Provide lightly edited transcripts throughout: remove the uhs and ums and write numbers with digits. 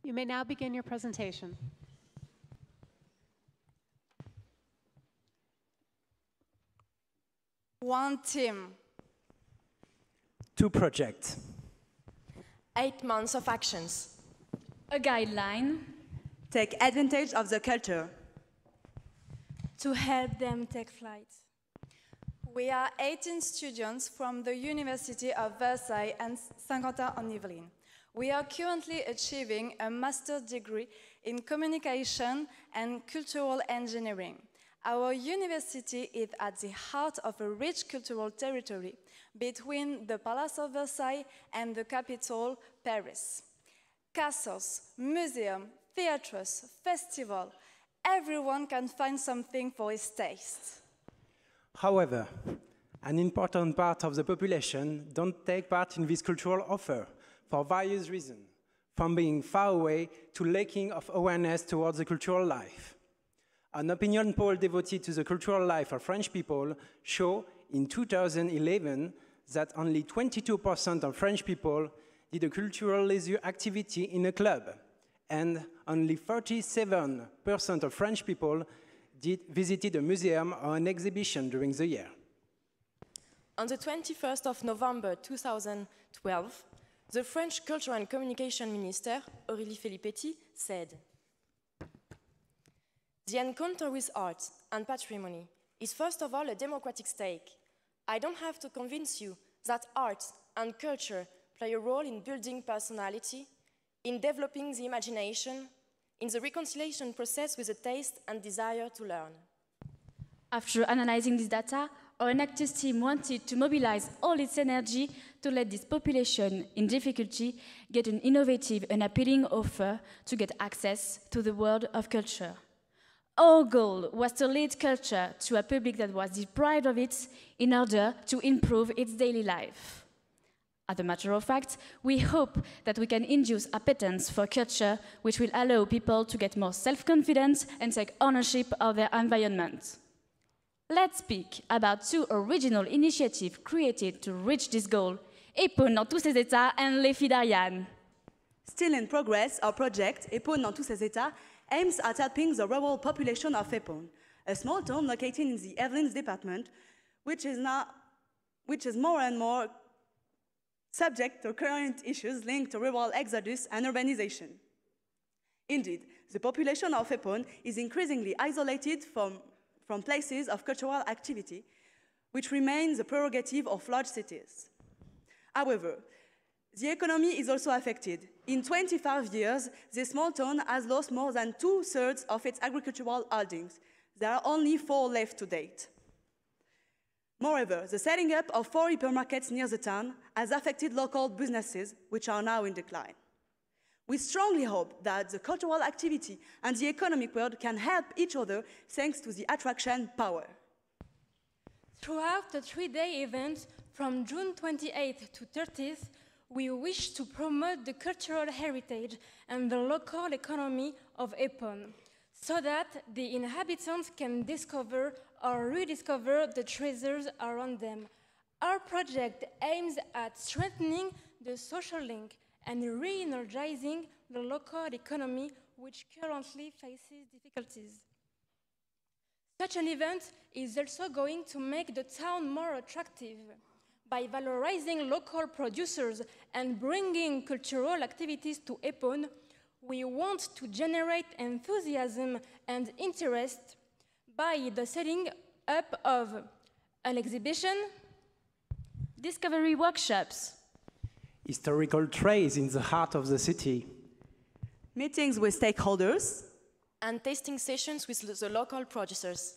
You may now begin your presentation. One team. 2 projects. 8 months of actions. A guideline. Take advantage of the culture. To help them take flight. We are 18 students from the University of Versailles and Saint-Quentin-en-Yvelines. We are currently achieving a master's degree in communication and cultural engineering. Our university is at the heart of a rich cultural territory between the Palace of Versailles and the capital, Paris. Castles, museums, theatres, festivals, everyone can find something for his taste. However, an important part of the population don't take part in this cultural offer for various reasons, from being far away to lacking of awareness towards the cultural life. An opinion poll devoted to the cultural life of French people show in 2011 that only 22% of French people did a cultural leisure activity in a club, and only 37% of French people visited a museum or an exhibition during the year. On the 21st of November 2012, the French Culture and Communication Minister, Aurélie Filippetti, said, "The encounter with art and patrimony is first of all a democratic stake. I don't have to convince you that art and culture play a role in building personality, in developing the imagination, in the reconciliation process with the taste and desire to learn." After analyzing this data, our Enactus team wanted to mobilize all its energy to let this population in difficulty get an innovative and appealing offer to get access to the world of culture. Our goal was to lead culture to a public that was deprived of it in order to improve its daily life. As a matter of fact, we hope that we can induce appetence for culture, which will allow people to get more self-confidence and take ownership of their environment. Let's speak about 2 original initiatives created to reach this goal, Épone dans tous ses états and Les Filles d'Ariane. Still in progress, our project, Épone dans tous ses états, aims at helping the rural population of Épone, a small town located in the Yvelines department, which is more and more subject to current issues linked to rural exodus and urbanization. Indeed, the population of Épone is increasingly isolated from places of cultural activity, which remains the prerogative of large cities. However, the economy is also affected. In 25 years, this small town has lost more than 2/3 of its agricultural holdings. There are only 4 left to date. Moreover, the setting up of 4 hypermarkets near the town has affected local businesses, which are now in decline. We strongly hope that the cultural activity and the economic world can help each other thanks to the attraction power. Throughout the 3-day event, from June 28th to 30th, we wish to promote the cultural heritage and the local economy of Épone, so that the inhabitants can discover or rediscover the treasures around them. Our project aims at strengthening the social link and re-energizing the local economy, which currently faces difficulties. Such an event is also going to make the town more attractive. By valorizing local producers and bringing cultural activities to Épone, we want to generate enthusiasm and interest by the setting up of an exhibition, discovery workshops, historical trails in the heart of the city, meetings with stakeholders, and tasting sessions with the local producers.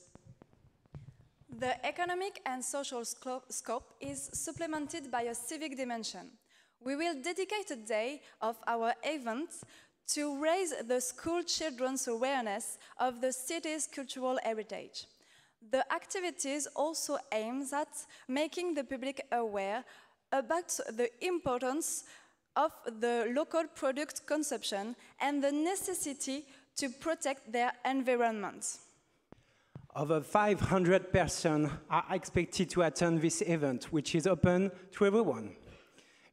The economic and social scope is supplemented by a civic dimension. We will dedicate a day of our events to raise the school children's awareness of the city's cultural heritage. The activities also aim at making the public aware about the importance of the local product consumption and the necessity to protect their environment. Over 500 persons are expected to attend this event, which is open to everyone.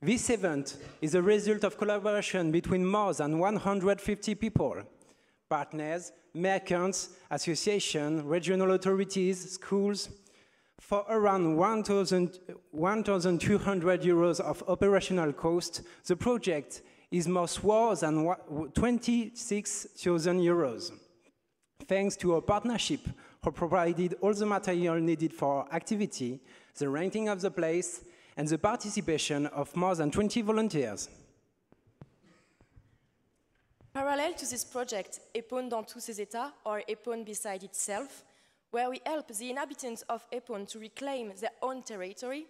This event is a result of collaboration between more than 150 people, partners, merchants, associations, regional authorities, schools. For around 1,200 euros of operational cost, the project is more than 26,000 euros. Thanks to our partnership, who provided all the material needed for our activity, the renting of the place, and the participation of more than 20 volunteers. Parallel to this project, Épône dans tous ses états, or Épône beside itself, where we help the inhabitants of Épône to reclaim their own territory,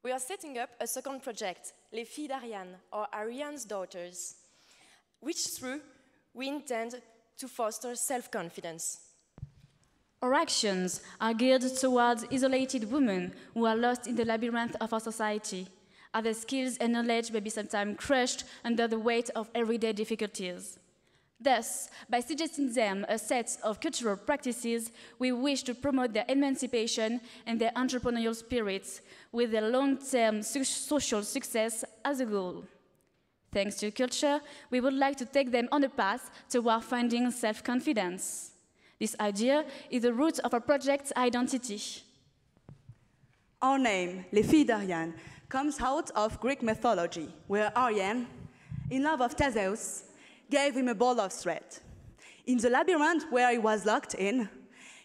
we are setting up a second project, Les Filles d'Ariane, or Ariane's Daughters, which through we intend to foster self-confidence. Our actions are geared towards isolated women who are lost in the labyrinth of our society, as their skills and knowledge may be sometimes crushed under the weight of everyday difficulties. Thus, by suggesting them a set of cultural practices, we wish to promote their emancipation and their entrepreneurial spirits, with their long-term social success as a goal. Thanks to culture, we would like to take them on a path toward finding self-confidence. This idea is the root of our project's identity. Our name, Les Filles d'Ariane, comes out of Greek mythology, where Ariane, in love of Theseus, gave him a ball of thread. In the labyrinth where he was locked in,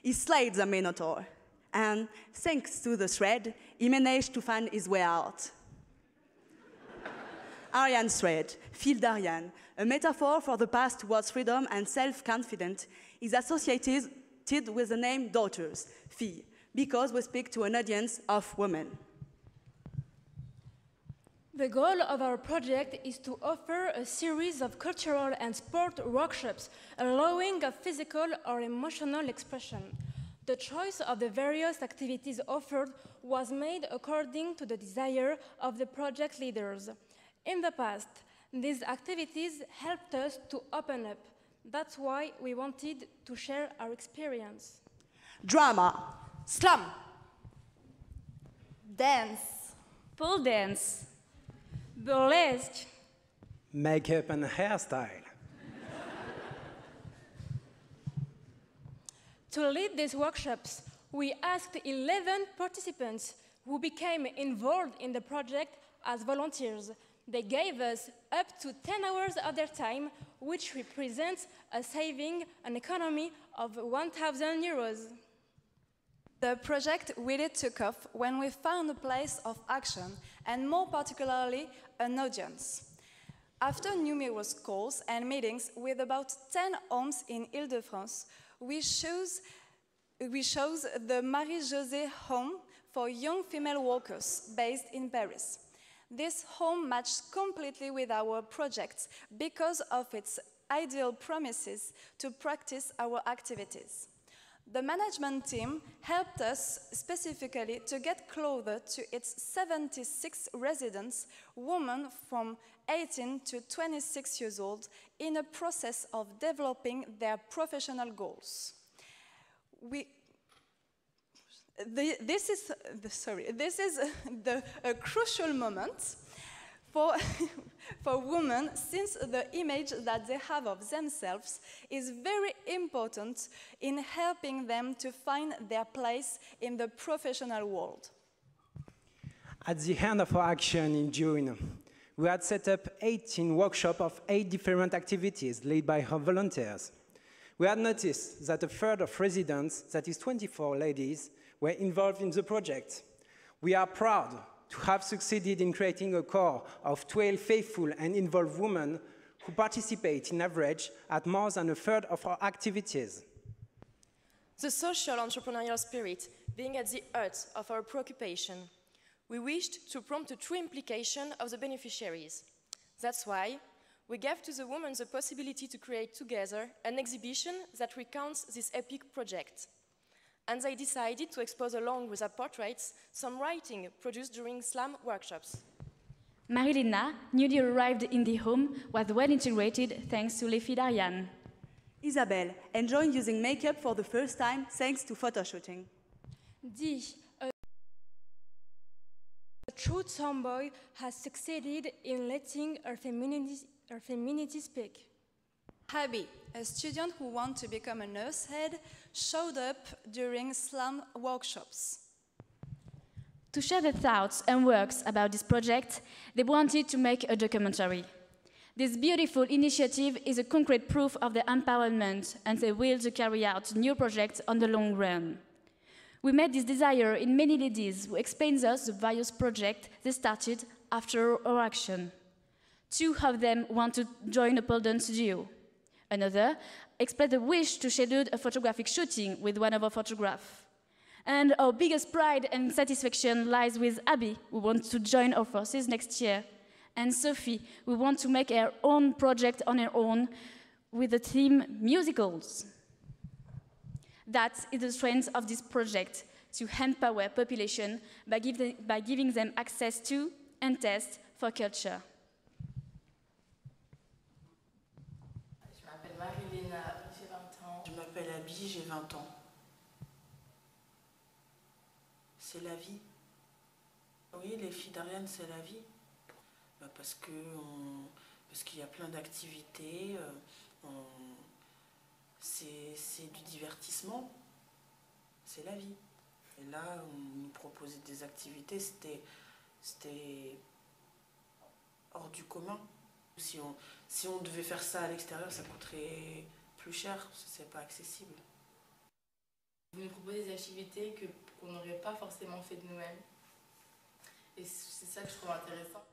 he slayed the Minotaur, and thanks to the thread, he managed to find his way out. Ariane's thread, Fil d'Ariane, a metaphor for the path towards freedom and self-confidence, is associated with the name daughters, filles, because we speak to an audience of women. The goal of our project is to offer a series of cultural and sport workshops allowing a physical or emotional expression. The choice of the various activities offered was made according to the desire of the project leaders. In the past, these activities helped us to open up. That's why we wanted to share our experience. Drama, Slam! Dance, Pole dance, Burlesque, Makeup and hairstyle. To lead these workshops, we asked 11 participants who became involved in the project as volunteers. They gave us up to 10 hours of their time, which represents a saving, an economy of 1,000 euros. The project really took off when we found a place of action, and more particularly, an audience. After numerous calls and meetings with about 10 homes in Ile-de-France, we chose the Marie-Josée Home for young female workers based in Paris. This home matched completely with our project because of its ideal promises to practice our activities. The management team helped us specifically to get closer to its 76 residents, women from 18 to 26 years old, in a process of developing their professional goals. This is a crucial moment for women, since the image that they have of themselves is very important in helping them to find their place in the professional world. At the end of our action in June, we had set up 18 workshops of 8 different activities led by our volunteers. We had noticed that a third of residents, that is 24 ladies, were involved in the project. We are proud to have succeeded in creating a core of 12 faithful and involved women who participate in average at more than a third of our activities. The social entrepreneurial spirit being at the heart of our preoccupation, we wished to prompt a true implication of the beneficiaries. That's why we gave to the women the possibility to create together an exhibition that recounts this epic project. And they decided to expose along with their portraits some writing produced during SLAM workshops. Marilena, newly arrived in the home, was well integrated thanks to Les Filles d'Ariane. Isabelle enjoyed using makeup for the first time thanks to photo shooting. D. A true tomboy has succeeded in letting her femininity speak. Abby, a student who wants to become a nurse head, showed up during slam workshops. To share their thoughts and works about this project, they wanted to make a documentary. This beautiful initiative is a concrete proof of their empowerment and their will to carry out new projects on the long run. We met this desire in many ladies who explained us the various projects they started after our action. 2 of them want to join a pole dance studio. Another expressed a wish to schedule a photographic shooting with one of our photographers. And our biggest pride and satisfaction lies with Abby, who wants to join our forces next year, and Sophie, who wants to make her own project on her own with the theme musicals. That is the strength of this project, to empower population by giving them access to and taste for culture. Je m'appelle Marie-Léna, j'ai 20 ans. Je m'appelle Abby, j'ai 20 ans. C'est la vie. Oui, les filles d'Ariane, c'est la vie. Parce qu'il y a plein d'activités, c'est du divertissement, c'est la vie. Et là, on nous proposait des activités, c'était hors du commun. Si on devait faire ça à l'extérieur, ça coûterait plus cher, c'est pas accessible. Vous nous proposez des activités qu'on n'aurait pas forcément fait de nous-mêmes. Et c'est ça que je trouve intéressant.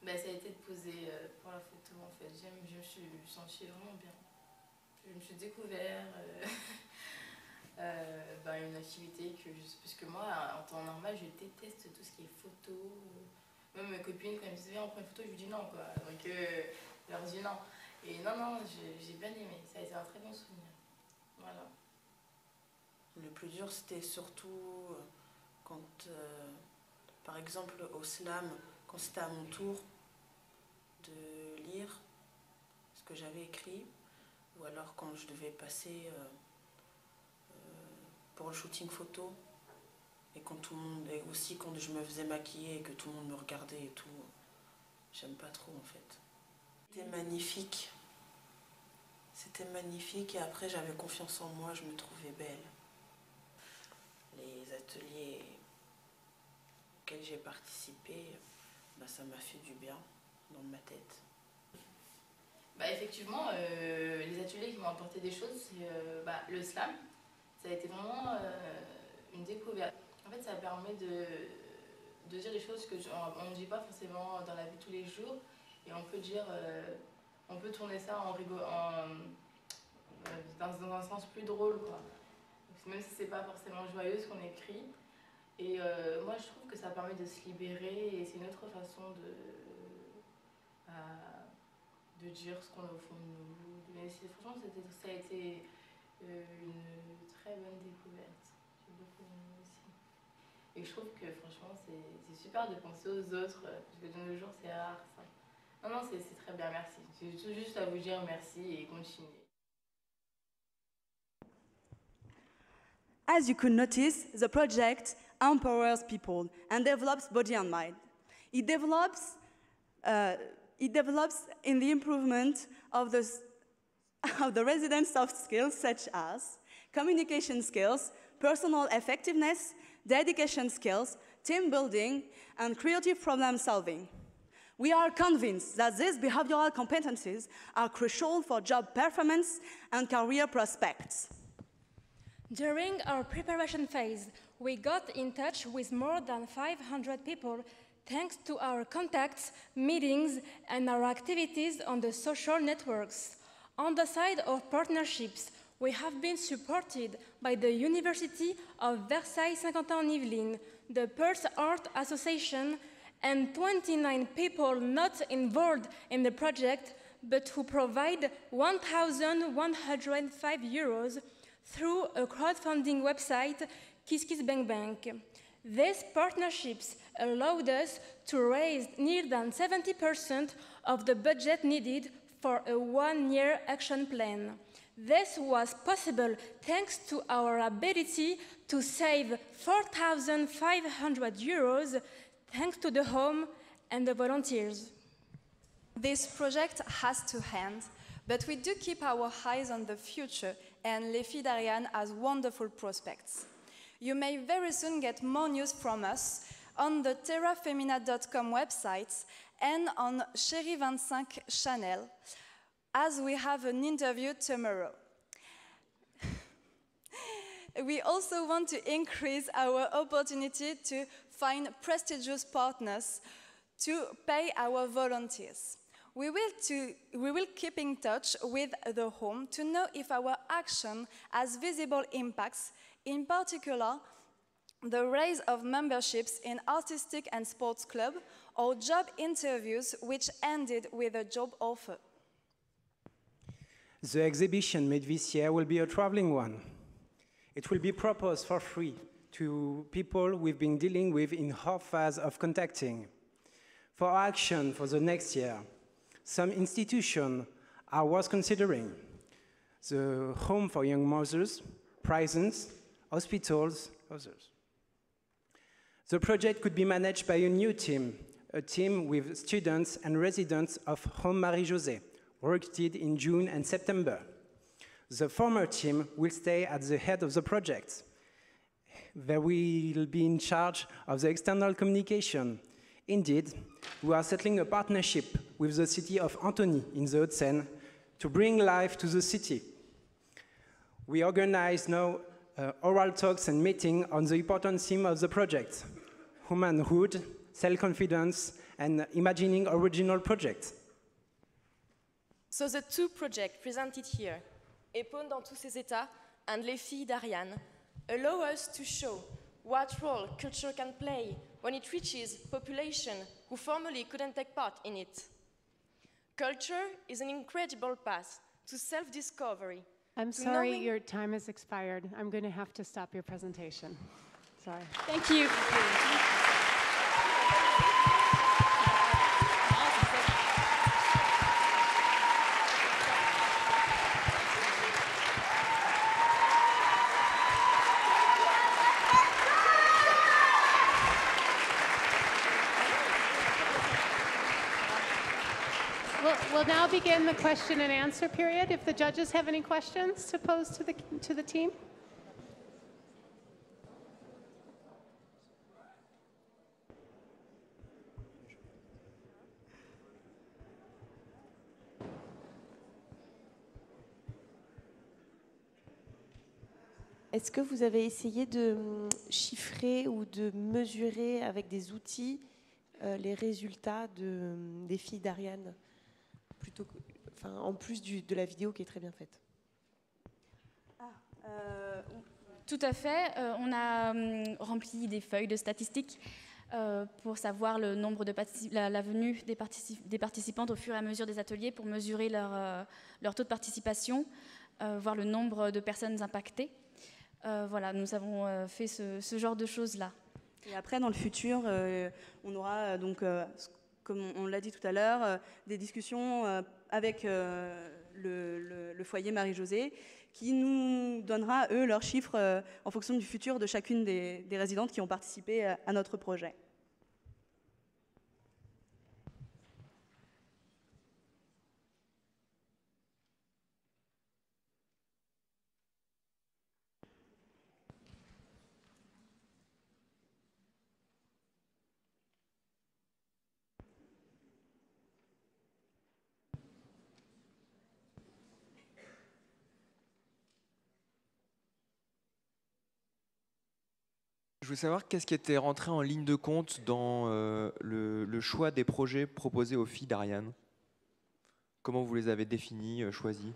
Ben, ça a été de poser pour la photo en fait. Je me suis sentie vraiment bien. Je me suis découvert une activité parce que moi, en temps normal, je déteste tout ce qui est photo. Même mes copines, quand elles me disent viens on prend une photo, je dis non quoi. Donc leur dis non. Et non, j'ai bien aimé. Ça a été un très bon souvenir. Voilà. Le plus dur, c'était surtout quand, par exemple, au slam, quand c'était à mon tour de lire ce que j'avais écrit, ou alors quand je devais passer pour le shooting photo, et quand tout le monde, et aussi quand je me faisais maquiller et que tout le monde me regardait et tout, j'aime pas trop en fait. C'était magnifique. C'était magnifique et après j'avais confiance en moi, je me trouvais belle. Les ateliers auxquels j'ai participé, ça m'a fait du bien dans ma tête. Effectivement, les ateliers qui m'ont apporté des choses, c'est le slam. Ça a été vraiment une découverte. En fait, ça permet de dire des choses qu'on ne dit pas forcément dans la vie de tous les jours. Et on peut dire, on peut tourner ça dans un sens plus drôle, quoi. Même si c'est pas forcément joyeux ce qu'on écrit. Et moi, je trouve que ça permet de se libérer et c'est une autre façon de dire ce qu'on a au fond de nous. Mais franchement, ça a été une très bonne découverte. J'ai beaucoup aimé aussi. Et je trouve que franchement, c'est super de penser aux autres, parce que de nos jours, c'est rare ça. Non, c'est très bien, merci. J'ai tout juste à vous dire merci et continuer. As you could notice, the project empowers people and develops body and mind. It develops in the improvement of the residents' soft skills such as communication skills, personal effectiveness, dedication skills, team building, and creative problem solving. We are convinced that these behavioral competencies are crucial for job performance and career prospects. During our preparation phase, we got in touch with more than 500 people thanks to our contacts, meetings, and our activities on the social networks. On the side of partnerships, we have been supported by the University of Versailles Saint-Quentin-en-Yvelines, the Perth Art Association, and 29 people not involved in the project, but who provide 1,105 euros through a crowdfunding website, KissKissBankBank. These partnerships allowed us to raise near than 70% of the budget needed for a one-year action plan. This was possible thanks to our ability to save 4,500 euros thanks to the home and the volunteers. This project has to end, but we do keep our eyes on the future, and Les Filles d'Ariane has wonderful prospects. You may very soon get more news from us on the terrafemina.com website and on Chérie 25 channel, as we have an interview tomorrow. We also want to increase our opportunity to find prestigious partners to pay our volunteers. We will keep in touch with the home to know if our action has visible impacts, in particular, the raise of memberships in artistic and sports club or job interviews which ended with a job offer. The exhibition made this year will be a traveling one. It will be proposed for free to people we've been dealing with in our phase of contacting. For action for the next year, some institutions are worth considering: the Home for Young Mothers, prisons, hospitals, others. The project could be managed by a new team, a team with students and residents of Home Marie-José, recruited in June and September. The former team will stay at the head of the project. They will be in charge of the external communication. Indeed, we are settling a partnership with the city of Antony in the Hauts-de-Seine to bring life to the city. We organize now oral talks and meetings on the important theme of the project: womanhood, self-confidence, and imagining original projects. So the two projects presented here, Épone dans tous ses états and Les Filles d'Ariane, allow us to show what role culture can play when it reaches population who formerly couldn't take part in it. Culture is an incredible path to self-discovery. I'm sorry, your time has expired. I'm going to have to stop your presentation. Sorry. Thank you. We'll now begin the question and answer period. If the judges have any questions to pose to the team. Est-ce que vous avez essayé de chiffrer ou de mesurer avec des outils les résultats des filles d'Ariane, en plus de la vidéo qui est très bien faite? Tout à fait. On a rempli des feuilles de statistiques pour savoir le nombre de la venue des participantes au fur et à mesure des ateliers, pour mesurer leur taux de participation, voir le nombre de personnes impactées. Voilà, nous avons fait ce genre de choses-là. Et après, dans le futur, on aura donc, comme on l'a dit tout à l'heure, des discussions avec le foyer Marie-José, qui nous donnera, eux, leurs chiffres en fonction du futur de chacune des résidentes qui ont participé à notre projet. Je veux savoir qu'est-ce qui était rentré en ligne de compte dans le choix des projets proposés aux filles d'Ariane. Comment vous les avez définis, choisis?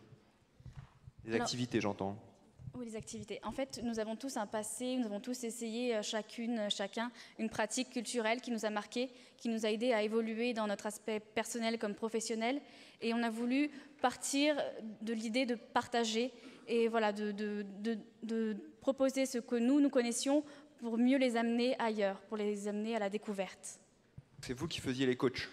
Les activités, j'entends. Oui, les activités. En fait, nous avons tous un passé, nous avons tous essayé chacun, une pratique culturelle qui nous a marqués, qui nous a aidés à évoluer dans notre aspect personnel comme professionnel. Et on a voulu partir de l'idée de partager et voilà, de proposer ce que nous connaissions pour mieux les amener ailleurs, pour les amener à la découverte. C'est vous qui faisiez les coachs?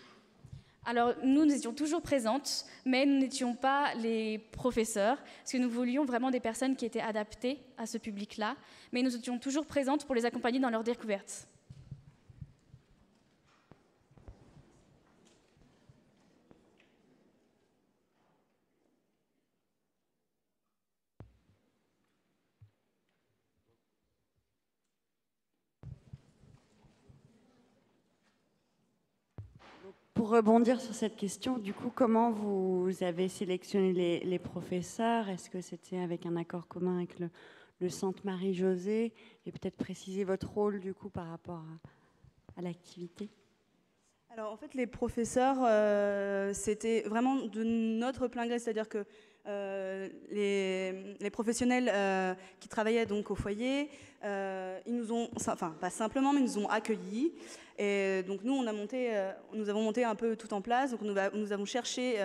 Alors, nous étions toujours présentes, mais nous n'étions pas les professeurs, parce que nous voulions vraiment des personnes qui étaient adaptées à ce public-là, mais nous étions toujours présentes pour les accompagner dans leur découverte. Pour rebondir sur cette question, du coup, comment vous avez sélectionné les professeurs? Est-ce que c'était avec un accord commun avec le Centre Marie-Josée? Et peut-être préciser votre rôle, du coup, par rapport à l'activité? Alors, en fait, les professeurs, c'était vraiment de notre plein gré, c'est-à-dire que les professionnels qui travaillaient donc au foyer, ils nous ont, enfin pas simplement, mais ils nous ont accueillis. Et donc nous, nous avons monté un peu tout en place. Donc nous avons cherché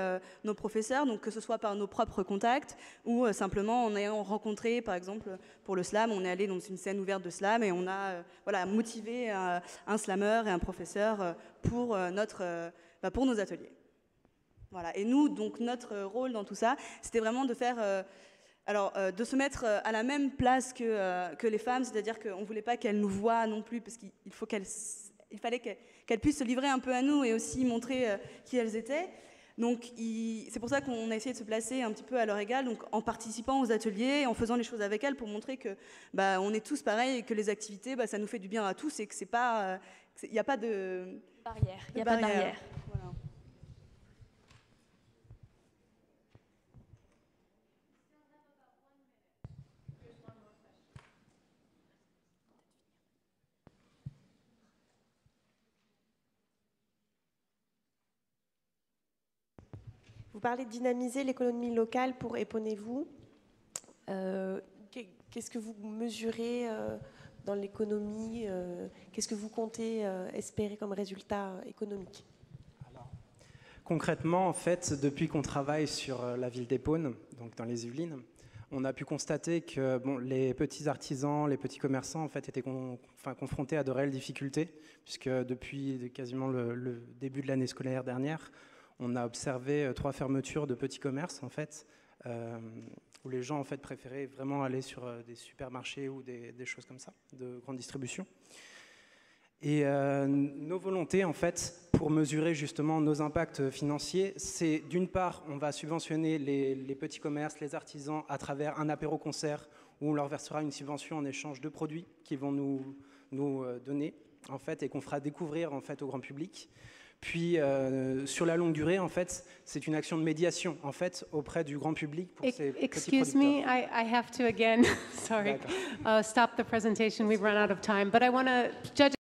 nos professeurs, donc que ce soit par nos propres contacts ou simplement en ayant rencontré, par exemple, pour le slam, on est allé dans une scène ouverte de slam et on a voilà, motivé un slameur et un professeur pour nos ateliers. Voilà. Et nous, donc, notre rôle dans tout ça, c'était vraiment de faire, de se mettre à la même place que les femmes, c'est-à-dire qu'on ne voulait pas qu'elles nous voient non plus, parce qu'il fallait qu'elles puissent se livrer un peu à nous et aussi montrer qui elles étaient. Donc, c'est pour ça qu'on a essayé de se placer un petit peu à leur égal, donc en participant aux ateliers, en faisant les choses avec elles pour montrer que on est tous pareils et que les activités, ça nous fait du bien à tous et que c'est pas, il n'y a pas de barrière. Il n'y a pas de barrière. Voilà. Vous parlez de dynamiser l'économie locale pour Éponez-vous. Qu'est-ce que vous mesurez dans l'économie? Qu'est-ce que vous comptez espérer comme résultat économique? Concrètement, en fait, depuis qu'on travaille sur la ville d'Épône, donc dans les Yvelines, on a pu constater que les petits artisans, les petits commerçants, en fait, étaient confrontés à de réelles difficultés, puisque depuis quasiment le début de l'année scolaire dernière, on a observé 3 fermetures de petits commerces, en fait, où les gens, en fait, préféraient vraiment aller sur des supermarchés ou des choses comme ça, de grande distribution. Et nos volontés, en fait, pour mesurer justement nos impacts financiers, c'est d'une part, on va subventionner les petits commerces, les artisans, à travers un apéro-concert où on leur versera une subvention en échange de produits qu'ils vont nous donner, en fait, et qu'on fera découvrir, en fait, au grand public. Puis, sur la longue durée, en fait, c'est une action de médiation, en fait, auprès du grand public pour ces petits producteurs. Excuse me, I have to again, sorry, stop the presentation. We've run out of time. But I want to judge